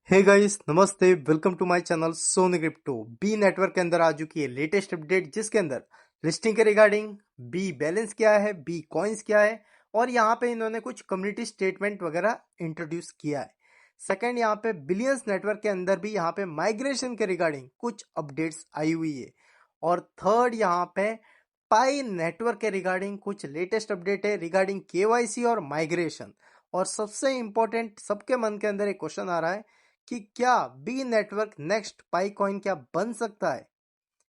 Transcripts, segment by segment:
हे guys, नमस्ते। Welcome to my channel Soni crypto. Bee network के अंदर आ चुकी है लेटेस्ट अपडेट, जिसके अंदर लिस्टिंग के रिगार्डिंग बी बैलेंस क्या है, बी कॉइन्स क्या है, और यहाँ पे इन्होंने कुछ कम्युनिटी स्टेटमेंट वगैरह इंट्रोड्यूस किया है। सेकंड, यहाँ पे बिलियंस नेटवर्क के अंदर भी यहाँ पे माइग्रेशन के रिगार्डिंग कुछ अपडेट्स आई हुई है। और थर्ड, यहाँ पे पाई नेटवर्क के रिगार्डिंग कुछ लेटेस्ट अपडेट है रिगार्डिंग केवाईसी और माइग्रेशन। और सबसे इंपॉर्टेंट, सबके मन के अंदर एक क्वेश्चन आ रहा है कि क्या बी नेटवर्क नेक्स्ट पाई कॉइन क्या बन सकता है।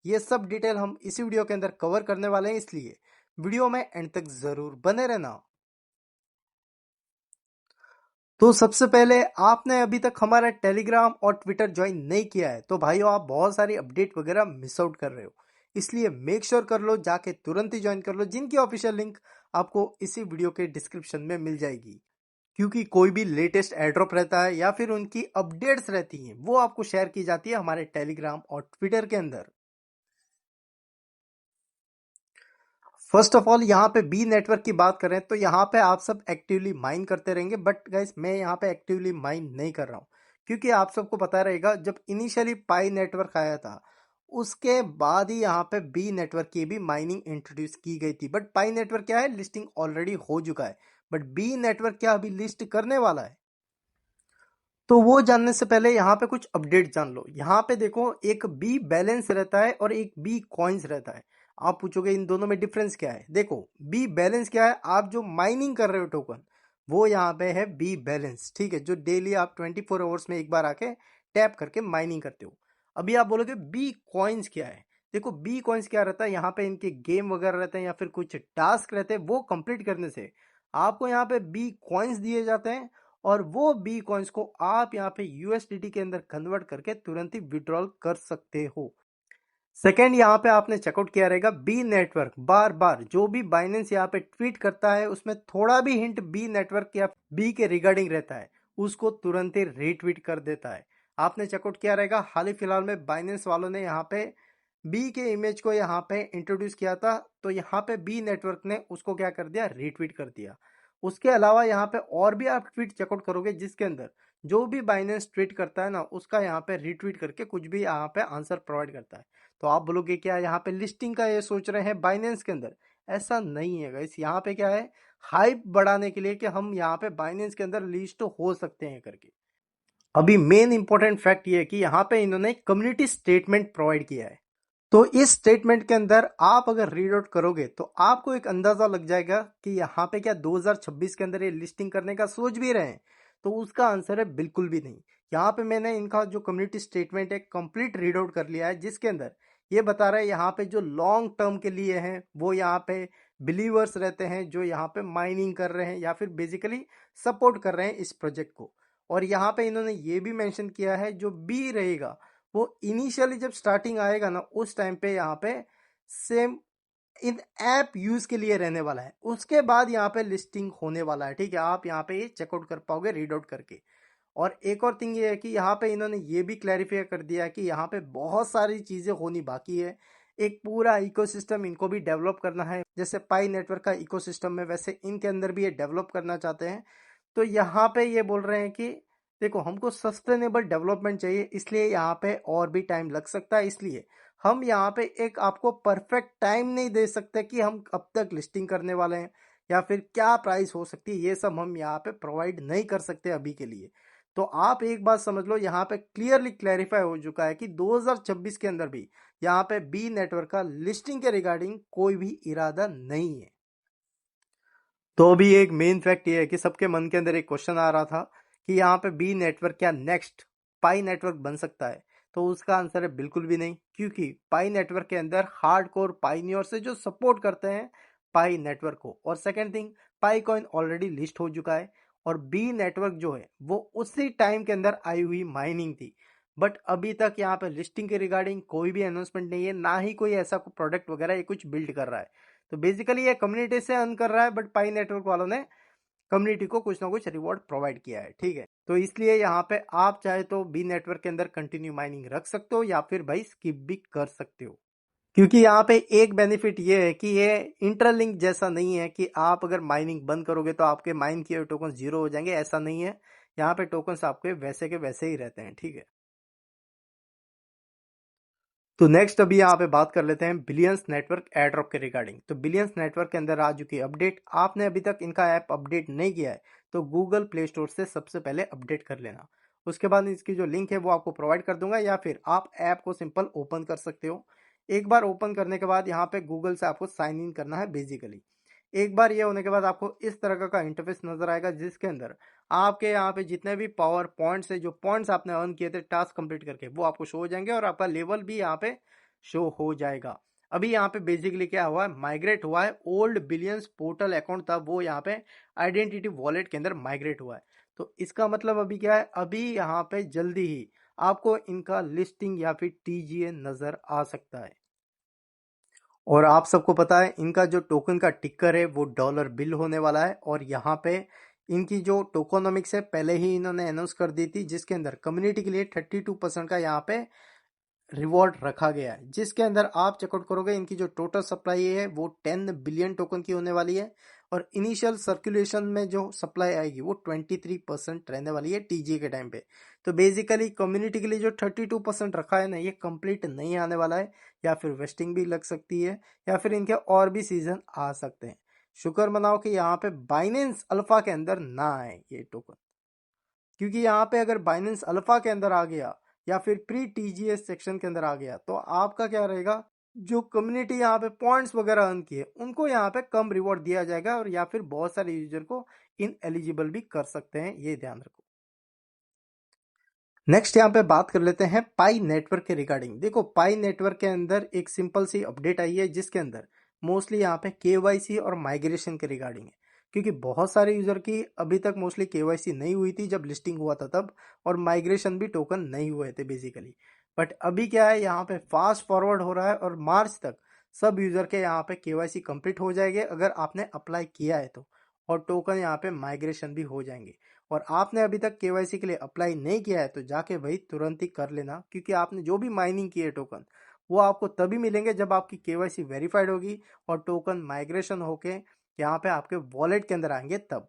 ये सब डिटेल हम इसी वीडियो के अंदर कवर करने वाले हैं, इसलिए वीडियो में एंड तक जरूर बने रहना। तो सबसे पहले, आपने अभी तक हमारा टेलीग्राम और ट्विटर ज्वाइन नहीं किया है तो भाइयों, आप बहुत सारी अपडेट वगैरह मिस आउट कर रहे हो, इसलिए मेक श्योर कर लो, जाके तुरंत ही ज्वाइन कर लो, जिनकी ऑफिशियल लिंक आपको इसी वीडियो के डिस्क्रिप्शन में मिल जाएगी। क्योंकि कोई भी लेटेस्ट एयरड्रॉप रहता है या फिर उनकी अपडेट्स रहती हैं, वो आपको शेयर की जाती है हमारे टेलीग्राम और ट्विटर के अंदर। फर्स्ट ऑफ ऑल, यहाँ पे बी नेटवर्क की बात करें तो यहाँ पे आप सब एक्टिवली माइन करते रहेंगे, बट गाइस मैं यहाँ पे एक्टिवली माइन नहीं कर रहा हूँ। क्योंकि आप सबको पता रहेगा, जब इनिशियली पाई नेटवर्क आया था उसके बाद ही यहाँ पे बी नेटवर्क की भी माइनिंग इंट्रोड्यूस की गई थी। बट पाई नेटवर्क क्या है, लिस्टिंग ऑलरेडी हो चुका है, बट बी नेटवर्क क्या अभी लिस्ट करने वाला है। तो वो जानने से पहले यहाँ पे कुछ अपडेट जान लो। यहाँ पे देखो, एक बी बैलेंस रहता है और एक बी कॉइन्स रहता है। आप पूछोगे इन दोनों में डिफरेंस क्या है। देखो, बी बैलेंस क्या है, आप जो माइनिंग कर रहे हो टोकन, वो यहाँ पे है बी बैलेंस, ठीक है, जो डेली आप 24 आवर्स में एक बार आके टैप करके माइनिंग करते हो। अभी आप बोलोगे बी कॉइन्स क्या है। देखो, बी कॉइन्स क्या रहता है, यहाँ पे इनके गेम वगैरह रहते हैं या फिर कुछ टास्क रहते हैं, वो कंप्लीट करने से आपको यहाँ पे बी कॉइन्स दिए जाते हैं। और वो बी कॉइन्स को आप यहाँ पे यूएसडीटी के अंदर कन्वर्ट करके तुरंत ही विड्रॉल कर सकते हो। सेकेंड, यहाँ पे आपने चेकआउट किया रहेगा, बी नेटवर्क बार बार जो भी बाइनेंस यहाँ पे ट्वीट करता है, उसमें थोड़ा भी हिंट बी नेटवर्क या बी के रिगार्डिंग रहता है, उसको तुरंत ही रीट्वीट कर देता है। आपने चेकआउट किया रहेगा, हाल ही फिलहाल में बाइनेंस वालों ने यहाँ पे बी के इमेज को यहाँ पे इंट्रोड्यूस किया था, तो यहाँ पे बी नेटवर्क ने उसको क्या कर दिया, रीट्वीट कर दिया। उसके अलावा यहाँ पे और भी आप ट्वीट चेकआउट करोगे, जिसके अंदर जो भी बाइनेंस ट्वीट करता है ना, उसका यहाँ पे रीट्वीट करके कुछ भी यहाँ पे आंसर प्रोवाइड करता है। तो आप बोलोगे क्या यहाँ पे लिस्टिंग का ये सोच रहे हैं बाइनेंस के अंदर। ऐसा नहीं है गाइस, यहाँ पे क्या है, हाइप बढ़ाने के लिए कि हम यहाँ पे बाइनेंस के अंदर लिस्ट हो सकते हैं करके। अभी मेन इंपॉर्टेंट फैक्ट ये है कि यहाँ पे इन्होंने कम्युनिटी स्टेटमेंट प्रोवाइड किया है। तो इस स्टेटमेंट के अंदर आप अगर रीड आउट करोगे तो आपको एक अंदाजा लग जाएगा कि यहाँ पे क्या 2026 के अंदर ये लिस्टिंग करने का सोच भी रहे हैं। तो उसका आंसर है बिल्कुल भी नहीं। यहाँ पे मैंने इनका जो कम्युनिटी स्टेटमेंट है कंप्लीट रीड आउट कर लिया है, जिसके अंदर ये बता रहा है यहाँ पे जो लॉन्ग टर्म के लिए हैं, वो यहाँ पे बिलीवर्स रहते हैं जो यहाँ पे माइनिंग कर रहे हैं या फिर बेसिकली सपोर्ट कर रहे हैं इस प्रोजेक्ट को। और यहाँ पे इन्होंने ये भी मेंशन किया है, जो बी रहेगा वो इनिशियली जब स्टार्टिंग आएगा ना, उस टाइम पे यहाँ पे सेम इन ऐप यूज के लिए रहने वाला है। उसके बाद यहाँ पे लिस्टिंग होने वाला है, ठीक है, आप यहाँ पे ये चेकआउट कर पाओगे रीड आउट करके। और एक और थिंग ये है कि यहाँ पे इन्होंने ये भी क्लैरिफाई कर दिया कि यहाँ पे बहुत सारी चीजें होनी बाकी है। एक पूरा इकोसिस्टम इनको भी डेवलप करना है, जैसे पाई नेटवर्क का इकोसिस्टम में, वैसे इनके अंदर भी ये डेवलप करना चाहते हैं। तो यहाँ पे ये बोल रहे हैं कि देखो, हमको सस्टेनेबल डेवलपमेंट चाहिए, इसलिए यहाँ पे और भी टाइम लग सकता है। इसलिए हम यहाँ पे एक आपको परफेक्ट टाइम नहीं दे सकते कि हम कब तक लिस्टिंग करने वाले हैं या फिर क्या प्राइस हो सकती है, ये सब हम यहाँ पे प्रोवाइड नहीं कर सकते अभी के लिए। तो आप एक बात समझ लो, यहाँ पे क्लियरली क्लैरिफाई हो चुका है कि 2026 के अंदर भी यहाँ पे बी नेटवर्क का लिस्टिंग के रिगार्डिंग कोई भी इरादा नहीं है। तो अभी एक मेन फैक्ट ये है कि सबके मन के अंदर एक क्वेश्चन आ रहा था कि यहाँ पे बी नेटवर्क क्या नेक्स्ट पाई नेटवर्क बन सकता है। तो उसका आंसर है बिल्कुल भी नहीं, क्योंकि पाई नेटवर्क के अंदर हार्डकोर पाइनियर से जो सपोर्ट करते हैं पाई नेटवर्क को, और सेकंड थिंग, पाई कॉइन ऑलरेडी लिस्ट हो चुका है। और बी नेटवर्क जो है वो उसी टाइम के अंदर आई हुई माइनिंग थी। बट अभी तक यहाँ पे लिस्टिंग के रिगार्डिंग कोई भी अनाउंसमेंट नहीं है, ना ही कोई ऐसा प्रोडक्ट वगैरह ये कुछ बिल्ड कर रहा है। तो बेसिकली ये कम्युनिटी से अर्न कर रहा है, बट पाई नेटवर्क वालों ने कम्युनिटी को कुछ ना कुछ रिवॉर्ड प्रोवाइड किया है, ठीक है। तो इसलिए यहाँ पे आप चाहे तो बी नेटवर्क के अंदर कंटिन्यू माइनिंग रख सकते हो या फिर भाई स्किप भी कर सकते हो। क्योंकि यहाँ पे एक बेनिफिट ये है कि ये इंटरलिंक जैसा नहीं है कि आप अगर माइनिंग बंद करोगे तो आपके माइन किए टोकन जीरो हो जाएंगे, ऐसा नहीं है। यहाँ पे टोकन्स आपके वैसे के वैसे ही रहते हैं, ठीक है। तो नेक्स्ट अभी यहाँ पे बात कर लेते हैं बिलियंस नेटवर्क एयरड्रॉप के रिगार्डिंग। तो बिलियंस नेटवर्क के अंदर आ चुकी अपडेट, आपने अभी तक इनका ऐप अपडेट नहीं किया है तो गूगल प्ले स्टोर से सबसे पहले अपडेट कर लेना। उसके बाद इसकी जो लिंक है वो आपको प्रोवाइड कर दूंगा, या फिर आप ऐप को सिंपल ओपन कर सकते हो। एक बार ओपन करने के बाद यहाँ पे गूगल से आपको साइन इन करना है बेसिकली। एक बार ये होने के बाद आपको इस तरह का इंटरफेस नजर आएगा, जिसके अंदर आपके यहाँ पे जितने भी पावर पॉइंट्स है, जो पॉइंट्स आपने अर्न किए थे टास्क कंप्लीट करके, वो आपको शो हो जाएंगे और आपका लेवल भी यहाँ पे शो हो जाएगा। अभी यहाँ पे बेसिकली क्या हुआ है, माइग्रेट हुआ है ओल्ड बिलियंस पोर्टल अकाउंट था वो यहाँ पे आइडेंटिटी वॉलेट के अंदर माइग्रेट हुआ है। तो इसका मतलब अभी क्या है, अभी यहाँ पे जल्दी ही आपको इनका लिस्टिंग या फिर टीजीए नजर आ सकता है। और आप सबको पता है इनका जो टोकन का टिकर है वो डॉलर बिल होने वाला है। और यहाँ पे इनकी जो टोकोनॉमिक्स है पहले ही इन्होंने अनाउंस कर दी थी, जिसके अंदर कम्युनिटी के लिए 32% का यहाँ पे रिवॉर्ड रखा गया है, जिसके अंदर आप चेकआउट करोगे इनकी जो टोटल सप्लाई है वो 10 बिलियन टोकन की होने वाली है। और इनिशियल सर्कुलेशन में जो सप्लाई आएगी वो 23% रहने वाली है टीजी के टाइम पे। तो बेसिकली कम्युनिटी के लिए जो 32% रखा है ना, ये कंप्लीट नहीं आने वाला है, या फिर वेस्टिंग भी लग सकती है, या फिर इनके और भी सीजन आ सकते हैं। शुक्र मनाओ कि यहाँ पे बाइनेंस अल्फा के अंदर ना आए ये टोकन, क्योंकि यहाँ पे अगर बाइनेंस अल्फा के अंदर आ गया या फिर प्री टीजीएस सेक्शन के अंदर आ गया तो आपका क्या रहेगा, जो कम्युनिटी यहाँ पे पॉइंट्स वगैरह अर्न किए उनको यहाँ पे कम रिवॉर्ड दिया जाएगा, और या फिर बहुत सारे यूजर को इन एलिजिबल भी कर सकते हैं, ये ध्यान रखो। नेक्स्ट यहाँ पे बात कर लेते हैं पाई नेटवर्क के रिगार्डिंग। देखो पाई नेटवर्क के अंदर एक सिंपल सी अपडेट आई है, जिसके अंदर मोस्टली यहाँ पे केवाईसी और माइग्रेशन के रिगार्डिंग है, क्योंकि बहुत सारे यूजर की अभी तक मोस्टली केवाईसी नहीं हुई थी जब लिस्टिंग हुआ था तब, और माइग्रेशन भी टोकन नहीं हुए थे बेसिकली। बट अभी क्या है, यहाँ पे फास्ट फॉरवर्ड हो रहा है और मार्च तक सब यूजर के यहाँ पे केवाईसी कंप्लीट हो जाएंगे अगर आपने अप्लाई किया है तो, और टोकन यहाँ पे माइग्रेशन भी हो जाएंगे। और आपने अभी तक केवाईसी के लिए अप्लाई नहीं किया है तो जाके भाई तुरंत ही कर लेना, क्योंकि आपने जो भी माइनिंग की है टोकन वो आपको तभी मिलेंगे जब आपकी केवाईसी वेरीफाइड होगी और टोकन माइग्रेशन होके यहाँ पे आपके वॉलेट के अंदर आएंगे तब।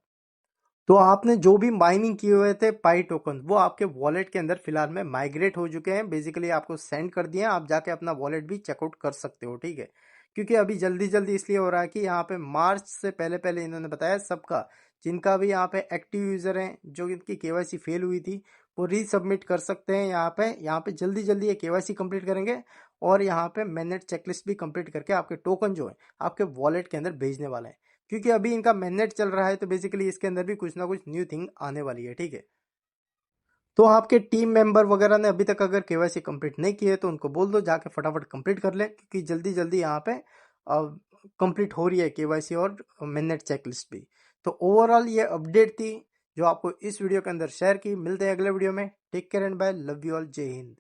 तो आपने जो भी माइनिंग किए हुए थे पाई टोकन वो आपके वॉलेट के अंदर फिलहाल में माइग्रेट हो चुके हैं, बेसिकली आपको सेंड कर दिए हैं, आप जाके अपना वॉलेट भी चेकआउट कर सकते हो, ठीक है। क्योंकि अभी जल्दी जल्दी इसलिए हो रहा है कि यहाँ पे मार्च से पहले पहले इन्होंने बताया सबका, जिनका भी यहाँ पे एक्टिव यूजर हैं जो इनकी केवाईसी फेल हुई थी वो रीसबमिट कर सकते हैं। यहाँ पे जल्दी जल्दी ये केवाईसी कंप्लीट करेंगे और यहाँ पे मैनेट चेकलिस्ट भी कंप्लीट करके आपके टोकन जो है आपके वॉलेट के अंदर भेजने वाले हैं। क्योंकि अभी इनका मैनेट चल रहा है तो बेसिकली इसके अंदर भी कुछ ना कुछ न्यू थिंग आने वाली है, ठीक है। तो आपके टीम मेंबर वगैरह ने अभी तक अगर केवाईसी कंप्लीट नहीं किए तो उनको बोल दो जाके फटाफट कंप्लीट कर ले, क्योंकि जल्दी जल्दी यहाँ पे कंप्लीट हो रही है केवाईसी और मैनेट चेकलिस्ट भी। तो ओवरऑल ये अपडेट थी जो आपको इस वीडियो के अंदर शेयर की। मिलते हैं अगले वीडियो में। Take care and bye, love you all, जय हिंद।